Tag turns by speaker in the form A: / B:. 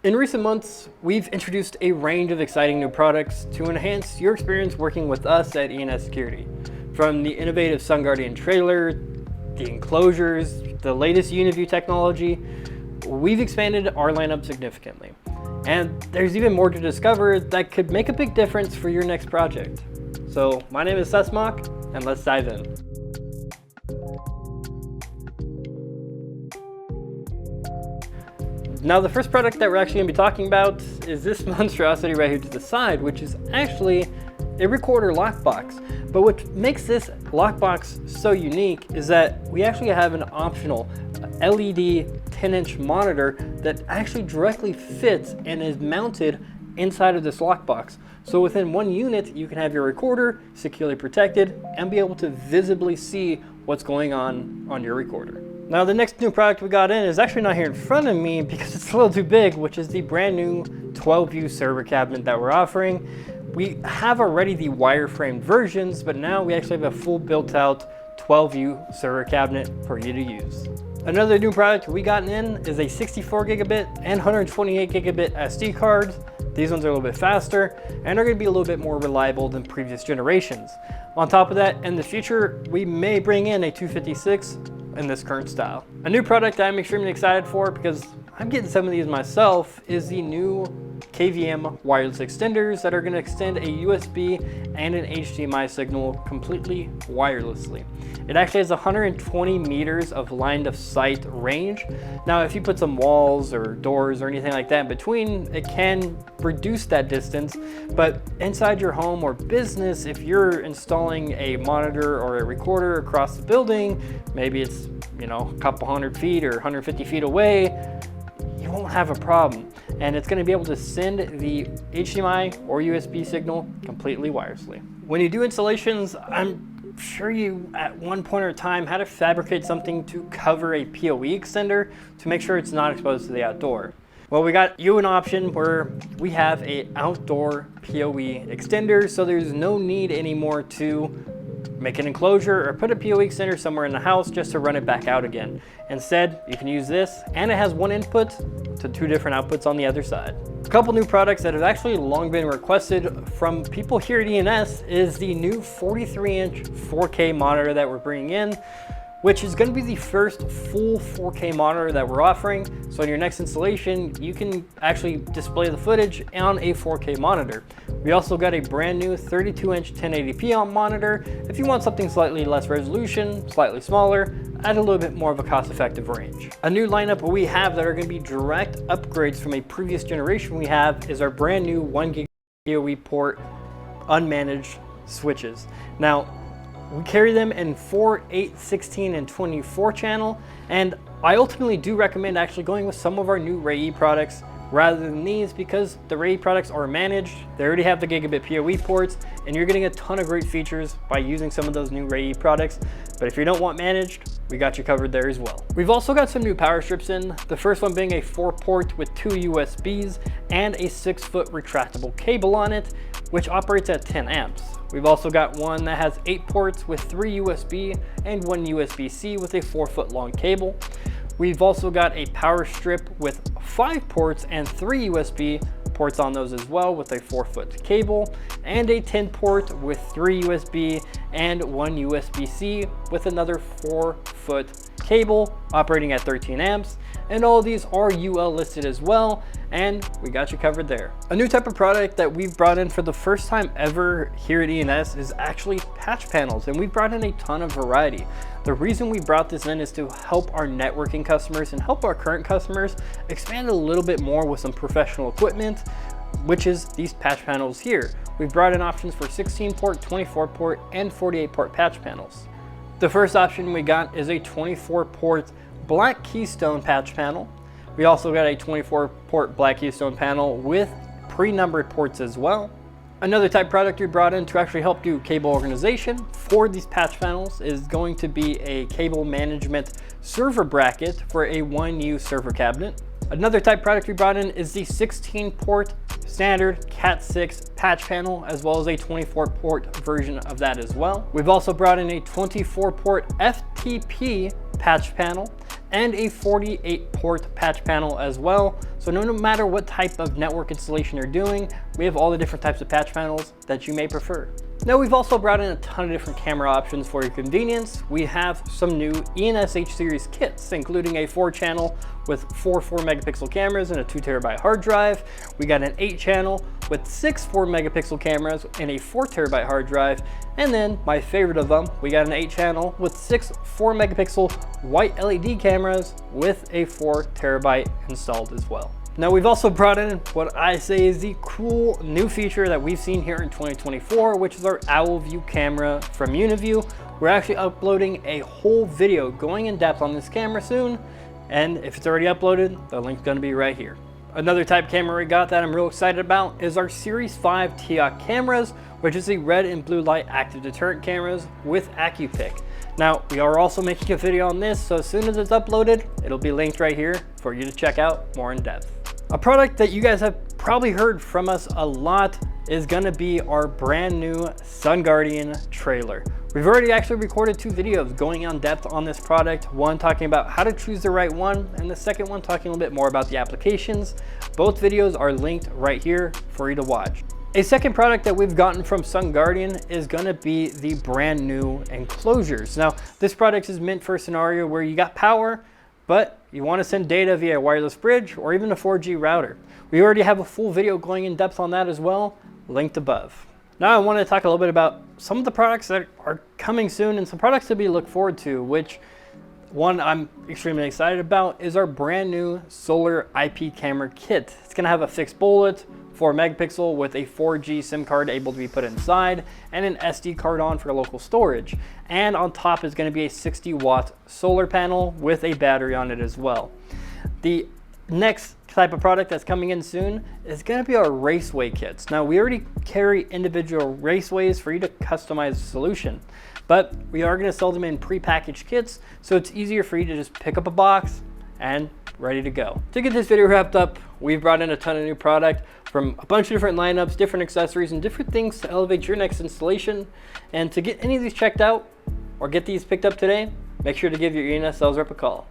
A: In recent months, we've introduced a range of exciting new products to enhance your experience working with us at ENS Security. From the innovative Sun Guardian trailer, the enclosures, the latest UNV technology, we've expanded our lineup significantly. And there's even more to discover that could make a big difference for your next project. So my name is Seth Smock, and let's dive in. Now the first product that we're actually going to be talking about is this monstrosity right here to the side, which is actually a recorder lockbox. But what makes this lockbox so unique is that we actually have an optional LED 10-inch monitor that actually directly fits and is mounted inside of this lockbox. So within one unit, you can have your recorder securely protected and be able to visibly see what's going on your recorder. Now the next new product we got in is actually not here in front of me because it's a little too big, which is the brand new 12U server cabinet that we're offering. We have already the wireframe versions, but now we actually have a full built out 12U server cabinet for you to use. Another new product we got in is a 64 gigabit and 128 gigabit SD cards. These ones are a little bit faster and are going to be a little bit more reliable than previous generations. On top of that, in the future, we may bring in a 256 in this current style. A new product that I'm extremely excited for because I'm getting some of these myself is the new KVM wireless extenders that are going to extend a USB and an HDMI signal completely wirelessly. It actually has 120 meters of line of sight range. Now, if you put some walls or doors or anything like that in between, it can reduce that distance. But inside your home or business, if you're installing a monitor or a recorder across the building, maybe it's, a couple hundred feet or 150 feet away, you won't have a problem. And it's going to be able to send the HDMI or USB signal completely wirelessly. When you do installations, I'm sure you at one point or time had to fabricate something to cover a POE extender to make sure it's not exposed to the outdoor. Well, we got you an option where we have a outdoor POE extender, so there's no need anymore to make an enclosure or put a POE extender somewhere in the house just to run it back out again. Instead, you can use this, and it has one input to two different outputs on the other side. A couple new products that have actually long been requested from people here at ENS is the new 43-inch 4K monitor that we're bringing in, which is going to be the first full 4K monitor that we're offering. So in your next installation, you can actually display the footage on a 4K monitor. We also got a brand new 32-inch 1080p monitor if you want something slightly less resolution, slightly smaller, at a little bit more of a cost-effective range. A new lineup we have that are going to be direct upgrades from a previous generation we have is our brand new 1 gig PoE port unmanaged switches. Now, we carry them in 4, 8, 16, and 24 channel, and I ultimately do recommend actually going with some of our new Ray-E products rather than these because the Ray-E products are managed, they already have the gigabit PoE ports, and you're getting a ton of great features by using some of those new Ray-E products. But if you don't want managed, we got you covered there as well. We've also got some new power strips in, the first one being a 4-port with 2 USBs and a 6-foot retractable cable on it, which operates at 10 amps. We've also got one that has 8 ports with 3 USB and 1 USB-C with a 4-foot long cable. We've also got a power strip with 5 ports and 3 USB ports on those as well with a 4-foot cable, and a 10-port with 3 USB and 1 USB-C with another 4-foot cable operating at 13 amps. And all of these are UL listed as well, and we got you covered there. A new type of product that we've brought in for the first time ever here at ENS is actually patch panels, and we've brought in a ton of variety. The reason we brought this in is to help our networking customers and help our current customers expand a little bit more with some professional equipment, which is these patch panels here. We've brought in options for 16-port, 24-port, and 48-port patch panels. The first option we got is a 24-port black keystone patch panel. We also got a 24-port black keystone panel with pre-numbered ports as well. Another type product we brought in to actually help do cable organization for these patch panels is going to be a cable management server bracket for a 1U server cabinet. Another type product we brought in is the 16-port standard Cat6 patch panel, as well as a 24-port version of that as well. We've also brought in a 24-port FTP patch panel and a 48-port patch panel as well. So So no matter what type of network installation you're doing, we have all the different types of patch panels that you may prefer. Now we've also brought in a ton of different camera options for your convenience. We have some new ENS H series kits, including a 4-channel with 4 megapixel cameras and a 2 terabyte hard drive. We got an 8-channel with 6 megapixel cameras and a 4 terabyte hard drive. And then my favorite of them, we got an 8-channel with 6 megapixel white LED cameras with a 4 terabyte installed as well. Now we've also brought in what I say is the cool new feature that we've seen here in 2024, which is our Owl View camera from UNV. We're actually uploading a whole video going in depth on this camera soon, and if it's already uploaded, the link's gonna be right here. Another type camera we got that I'm real excited about is our Series 5 TiOC Cameras, which is the red and blue light active deterrent cameras with AcuPick. Now, we are also making a video on this, so as soon as it's uploaded, it'll be linked right here for you to check out more in depth. A product that you guys have probably heard from us a lot is gonna be our brand new Sun Guardian trailer. We've already actually recorded 2 videos going in depth on this product, one talking about how to choose the right one, and the second one talking a little bit more about the applications. Both videos are linked right here for you to watch. A second product that we've gotten from Sun Guardian is gonna be the brand new enclosures. Now, this product is meant for a scenario where you got power, but you want to send data via a wireless bridge or even a 4G router. We already have a full video going in depth on that as well, linked above. Now I want to talk a little bit about some of the products that are coming soon and some products to be looked forward to, which one I'm extremely excited about is our brand new solar IP camera kit. It's going to have a fixed bullet, 4 megapixel with a 4G SIM card able to be put inside, and an SD card on for local storage. And on top is going to be a 60-watt solar panel with a battery on it as well. The next type of product that's coming in soon is going to be our raceway kits. Now we already carry individual raceways for you to customize the solution, but we are going to sell them in pre-packaged kits, so it's easier for you to just pick up a box and ready to go. To get this video wrapped up, we've brought in a ton of new product from a bunch of different lineups, different accessories, and different things to elevate your next installation. And to get any of these checked out or get these picked up today, make sure to give your ENS sales rep a call.